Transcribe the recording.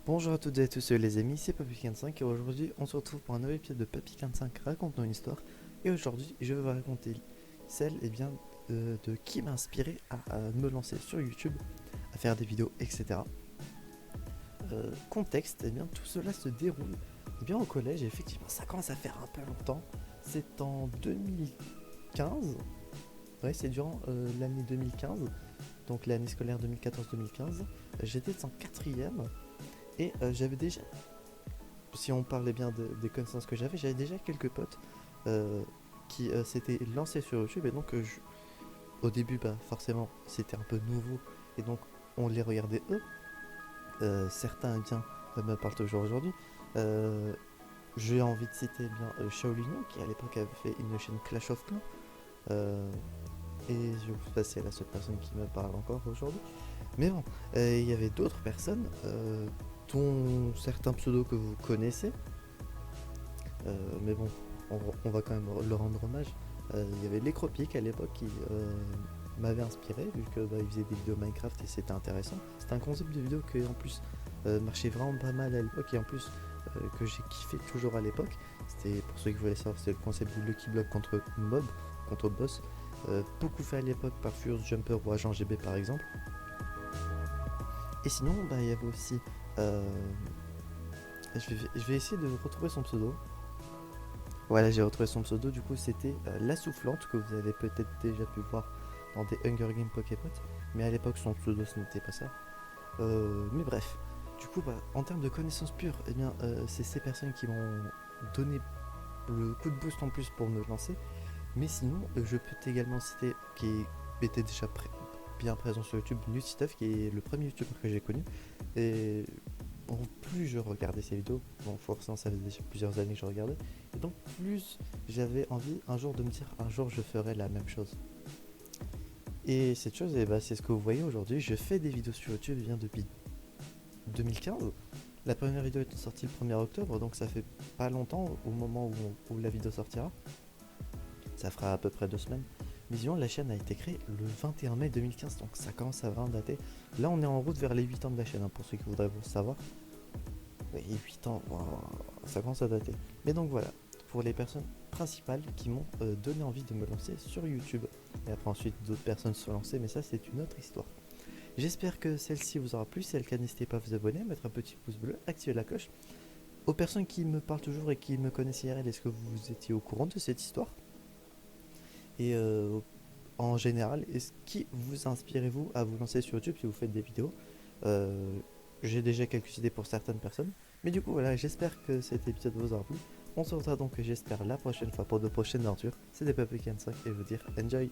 Bonjour à toutes et à tous les amis, c'est Papy45 et aujourd'hui on se retrouve pour un nouvel épisode de Papy45 raconte-nous une histoire. Et aujourd'hui je vais vous raconter celle de qui m'a inspiré à me lancer sur YouTube, à faire des vidéos, etc. Contexte, tout cela se déroule au collège et effectivement ça commence à faire un peu longtemps. C'est en 2015, ouais c'est durant l'année 2015, donc l'année scolaire 2014-2015. J'étais en quatrième. Et j'avais déjà, si on parlait bien des connaissances que j'avais déjà quelques potes euh, qui s'étaient lancés sur YouTube. Et donc, au début, bah, forcément, c'était un peu nouveau. Et donc, on les regardait eux. Certains, me parlent toujours aujourd'hui. Euh, J'ai envie de citer Shaolino, qui à l'époque avait fait une chaîne Clash of Clans. Euh, et c'est la seule personne qui me parle encore aujourd'hui. Mais bon, il y avait d'autres personnes, dont certains pseudos que vous connaissez. Mais bon, on va quand même leur rendre hommage. Il y avait Lécropic à l'époque qui m'avait inspiré, vu que il faisait des vidéos Minecraft et c'était intéressant. C'était un concept de vidéo qui en plus marchait vraiment pas mal à l'époque et en plus que j'ai kiffé toujours à l'époque. C'était, pour ceux qui voulaient savoir, c'était le concept du Lucky Block contre mob, contre boss. Beaucoup fait à l'époque par Furious Jumper ou Agent GB par exemple. Et sinon, il y avait aussi. euh, je vais essayer de retrouver son pseudo. Voilà, j'ai retrouvé son pseudo. Du coup, c'était La Soufflante, que vous avez peut-être déjà pu voir dans des Hunger Games Pokémon. Mais à l'époque, son pseudo, ce n'était pas ça. Mais bref. Du coup, en termes de connaissances pures, c'est ces personnes qui m'ont donné le coup de boost en plus pour me lancer. Mais sinon, je peux également citer qui était déjà bien présent sur YouTube, Nutstuff, qui est le premier YouTuber que j'ai connu. Et bon, plus je regardais ses vidéos, bon, forcément, ça faisait déjà plusieurs années que je regardais, et donc plus j'avais envie un jour de me dire, un jour je ferai la même chose. Et cette chose, c'est ce que vous voyez aujourd'hui. Je fais des vidéos sur YouTube depuis 2015. La première vidéo est sortie le 1er octobre, donc ça fait pas longtemps au moment où la vidéo sortira. Ça fera à peu près 2 semaines. Mais sinon, la chaîne a été créée le 21 mai 2015, donc ça commence à vraiment dater. Là, on est en route vers les 8 ans de la chaîne, pour ceux qui voudraient savoir. Et 8 ans, wow, ça commence à dater. Mais donc voilà, pour les personnes principales qui m'ont donné envie de me lancer sur YouTube. Et après ensuite d'autres personnes se sont lancées, mais ça c'est une autre histoire. J'espère que celle-ci vous aura plu. Si c'est le cas, n'hésitez pas à vous abonner, à mettre un petit pouce bleu, activer la cloche. Aux personnes qui me parlent toujours et qui me connaissent IRL, est-ce que vous étiez au courant de cette histoire? Et en général, qui vous inspirez-vous à vous lancer sur YouTube si vous faites des vidéos? Euh, j'ai déjà quelques idées pour certaines personnes. Mais du coup, voilà, j'espère que cet épisode vous aura plu. On se retrouvera donc, j'espère, la prochaine fois pour de prochaines aventures. C'était Papy45 et je vous dire enjoy!